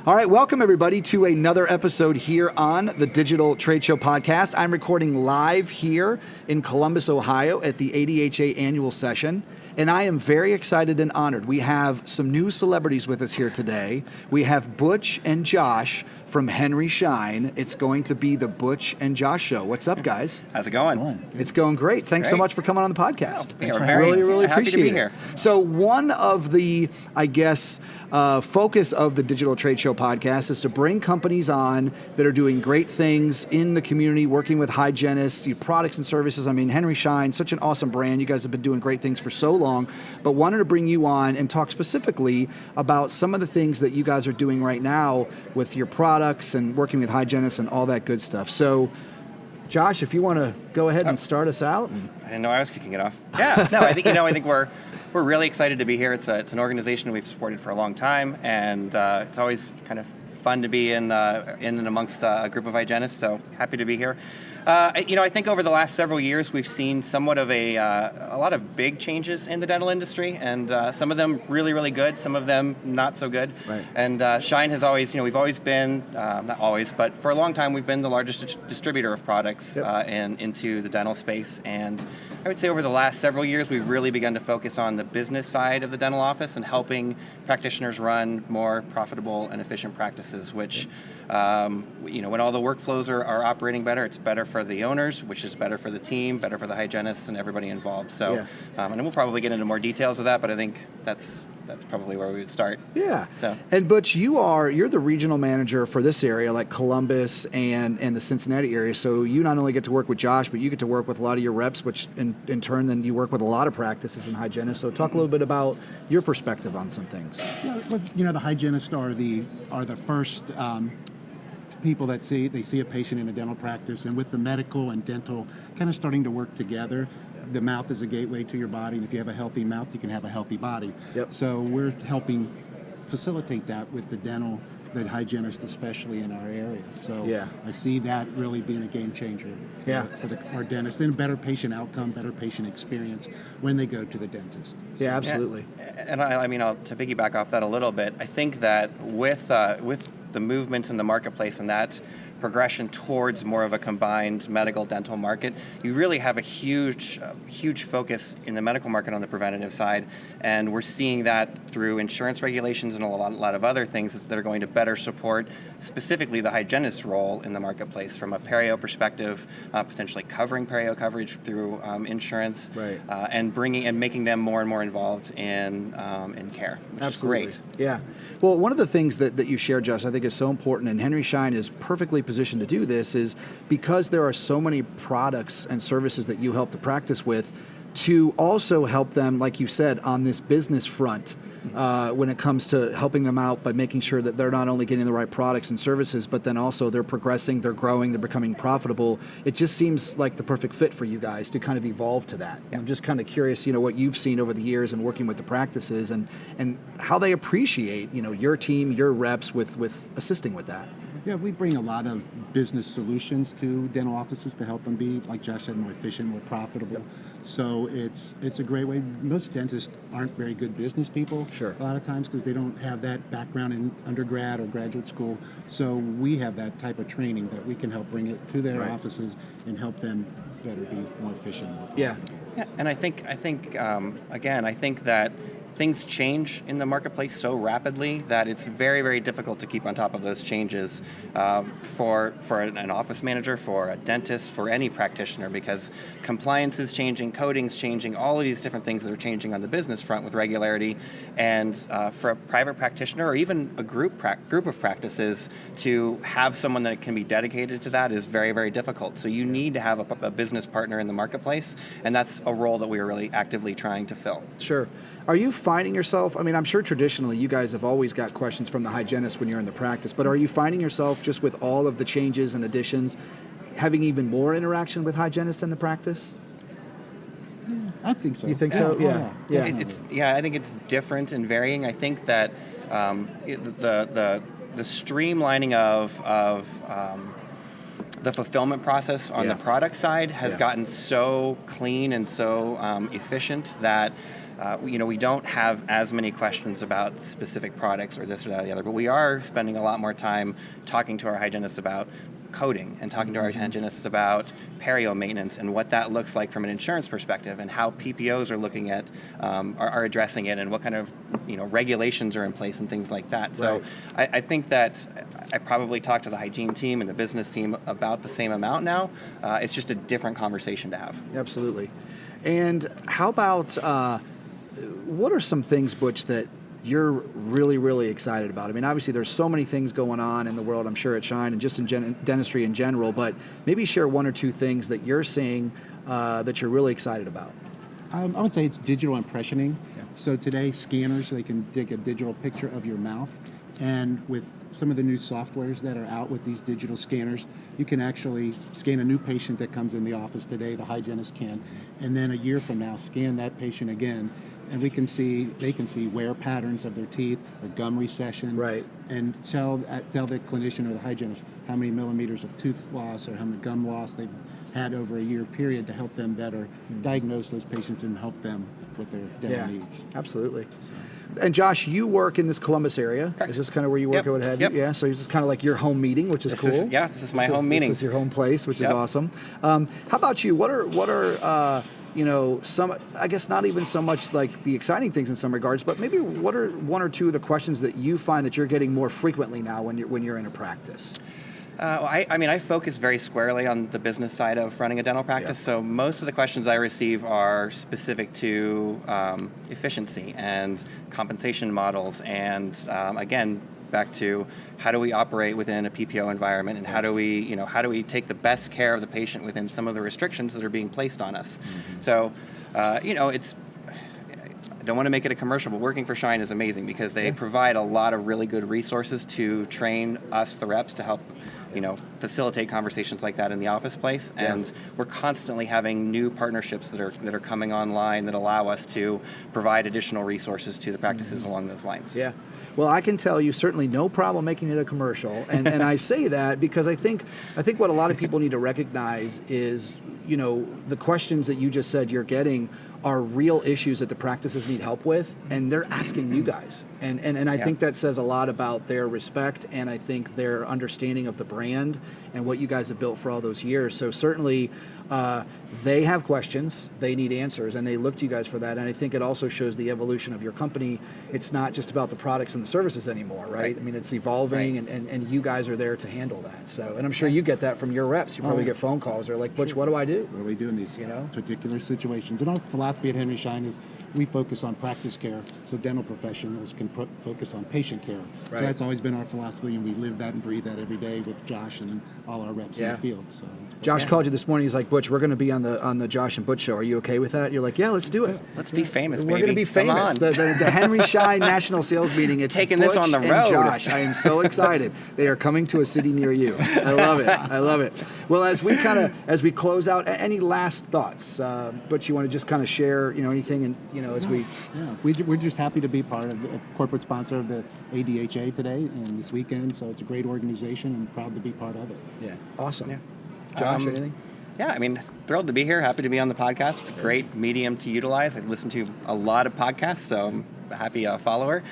All right, welcome everybody to another episode here on the Digital Trade Show podcast. I'm recording live here in Columbus, Ohio at the ADHA annual session, and I am very excited and honored. We have some new celebrities with us here today. We have Butch and Josh from Schein. It's going to be the Butch and Josh show. What's up, guys? How's it going? It's going great. Thanks so much for coming on the podcast. Oh, we're very really happy appreciate to be it. here. So one of the, focus of the Digital Trade Show podcast is to bring companies on that are doing great things in the community, working with hygienists, products and services. I mean, Schein, such an awesome brand. You guys have been doing great things for so long, but wanted to bring you on and talk specifically about some of the things that you guys are doing right now with your products and working with hygienists and all that good stuff. So, Josh, if you want to go ahead and start us out. I didn't know I was kicking it off. Yeah, no, I think we're really excited to be here. It's an organization we've supported for a long time, and it's always kind of fun to be in and amongst a group of hygienists. So happy to be here. I think over the last several years we've seen somewhat of a lot of big changes in the dental industry, and some of them really, really good, some of them not so good. Right. And Schein has always, we've always been, not always, but for a long time we've been the largest distributor of products into the dental space. And I would say over the last several years we've really begun to focus on the business side of the dental office and helping practitioners run more profitable and efficient practices, which when all the workflows are operating better, it's better for the owners, which is better for the team, better for the hygienists and everybody involved. So, and we'll probably get into more details of that, but I think that's probably where we would start. Yeah. So. And Butch, you're the regional manager for this area, like Columbus and the Cincinnati area. So you not only get to work with Josh, but you get to work with a lot of your reps, which in turn then you work with a lot of practices and hygienists. So talk a little bit about your perspective on some things. Yeah, the hygienists are the first people that see a patient in a dental practice, and with the medical and dental kind of starting to work together, the mouth is a gateway to your body, and if you have a healthy mouth, you can have a healthy body. Yep. So we're helping facilitate that with the hygienist, especially in our area. So I see that really being a game changer for our dentists, and a better patient outcome, better patient experience when they go to the dentist. Yeah, absolutely. And to piggyback off that a little bit, I think that with the movements in the marketplace and that progression towards more of a combined medical dental market, you really have a huge focus in the medical market on the preventative side, and we're seeing that through insurance regulations and a lot of other things that are going to better support specifically the hygienist's role in the marketplace from a perio perspective, potentially covering perio coverage through insurance, right. And making them more and more involved in care, which Absolutely. is great. Yeah. Well, one of the things that you shared, Josh, I think is so important, and Schein is perfectly positioned to do this, is because there are so many products and services that you help the practice with, to also help them, like you said, on this business front, when it comes to helping them out by making sure that they're not only getting the right products and services, but then also they're progressing, they're growing, they're becoming profitable. It just seems like the perfect fit for you guys to kind of evolve to that. Yeah. I'm just kind of curious, what you've seen over the years and working with the practices and how they appreciate, your team, your reps with assisting with that. Yeah, we bring a lot of business solutions to dental offices to help them be, like Josh said, more efficient, more profitable. Yep. So it's a great way. Most dentists aren't very good business people. Sure. A lot of times because they don't have that background in undergrad or graduate school. So we have that type of training that we can help bring it to their offices and help them better be more efficient. More yeah. And I think that things change in the marketplace so rapidly that it's very, very difficult to keep on top of those changes for an office manager, for a dentist, for any practitioner, because compliance is changing, coding's changing, all of these different things that are changing on the business front with regularity. And for a private practitioner or even a group of practices, to have someone that can be dedicated to that is very, very difficult. So you need to have a business partner in the marketplace, and that's a role that we are really actively trying to fill. Sure. Are you finding yourself, I'm sure traditionally you guys have always got questions from the hygienist when you're in the practice, but are you finding yourself just with all of the changes and additions having even more interaction with hygienists in the practice? I think so. You think so? Yeah. I think it's different and varying. I think that the streamlining of the fulfillment process on the product side has gotten so clean and so efficient that we don't have as many questions about specific products or this or that or the other, but we are spending a lot more time talking to our hygienists about coding and talking to our hygienists about perio maintenance and what that looks like from an insurance perspective and how PPOs are looking at, are addressing it and what kind of regulations are in place and things like that. So I think that I probably talk to the hygiene team and the business team about the same amount now. It's just a different conversation to have. Absolutely. And how about, what are some things, Butch, that you're really, really excited about? I mean, obviously there's so many things going on in the world, I'm sure, at Schein and just in dentistry in general, but maybe share one or two things that you're seeing that you're really excited about. I would say it's digital impressioning. Yeah. So today, scanners, they can take a digital picture of your mouth, and with some of the new softwares that are out with these digital scanners, you can actually scan a new patient that comes in the office today, the hygienist can, and then a year from now, scan that patient again, and they can see wear patterns of their teeth or gum recession, and tell the clinician or the hygienist how many millimeters of tooth loss or how many gum loss they've had over a year period to help them better diagnose those patients and help them with their dental needs. Absolutely. And Josh, you work in this Columbus area. Correct. Is this kind of where you work or what have you? Yeah, so it's just kind of like your home meeting, which is cool. This is my home meeting. This is your home place, which is awesome. How about you? What are some, I guess not even so much like the exciting things in some regards, but maybe what are one or two of the questions that you find that you're getting more frequently now when you're in a practice? I focus very squarely on the business side of running a dental practice, so most of the questions I receive are specific to efficiency and compensation models, and again, back to how do we operate within a PPO environment, and how do we take the best care of the patient within some of the restrictions that are being placed on us. So, it's. I don't want to make it a commercial, but working for Schein is amazing because they provide a lot of really good resources to train us, the reps, to help facilitate conversations like that in the office place. And we're constantly having new partnerships that are coming online that allow us to provide additional resources to the practices along those lines. Yeah. Well, I can tell you certainly no problem making it a commercial. And I say that because I think what a lot of people need to recognize is, the questions that you just said you're getting are real issues that the practices need help with, and they're asking you guys. And I think that says a lot about their respect, and I think their understanding of the brand and what you guys have built for all those years. So certainly they have questions, they need answers, and they look to you guys for that. And I think it also shows the evolution of your company. It's not just about the products and the services anymore, right? I mean, it's evolving, and you guys are there to handle that. So, and I'm sure you get that from your reps. You probably get phone calls. They're like, Butch, what do I do? What do we do in these particular situations? And our philosophy at Henry Schein is we focus on practice care, so dental professionals can focus on patient care. So that's always been our philosophy, and we live that and breathe that every day with Josh and all our reps in the field. So Josh called you this morning. He's like, Butch, we're going to be on the Josh and Butch show. Are you okay with that? You're like, yeah, let's do it. Let's be famous, baby. We're going to be famous. The Henry Schein National Sales Meeting. It's taking Butch this on the road. And Josh, I am so excited. They are coming to a city near you. I love it. I love it. Well, as we close out, any last thoughts? Butch, you want to just kind of share, anything, and as we. Yeah, we're just happy to be part of the corporate sponsor of the ADHA today and this weekend. So it's a great organization, and proud to be part of it. Yeah, awesome. Yeah. Josh, anything? Yeah, thrilled to be here. Happy to be on the podcast. It's a great medium to utilize. I listen to a lot of podcasts, so I'm a happy follower.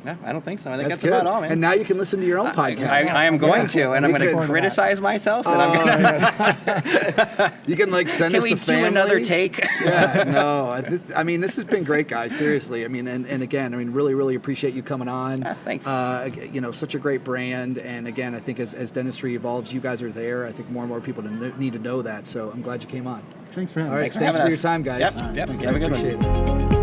No, I don't think so. I think that's about all, man. And now you can listen to your own podcast. I am going to, and I'm going to criticize myself. And I'm gonna you can send this to family. Can we do another take? Yeah, no. This has been great, guys. Seriously. And again, really, really appreciate you coming on. Thanks. Such a great brand. And again, I think as dentistry evolves, you guys are there. I think more and more people need to know that. So I'm glad you came on. Thanks for having us. All right, thanks for your time, guys. Yep. Have a good one. Appreciate it.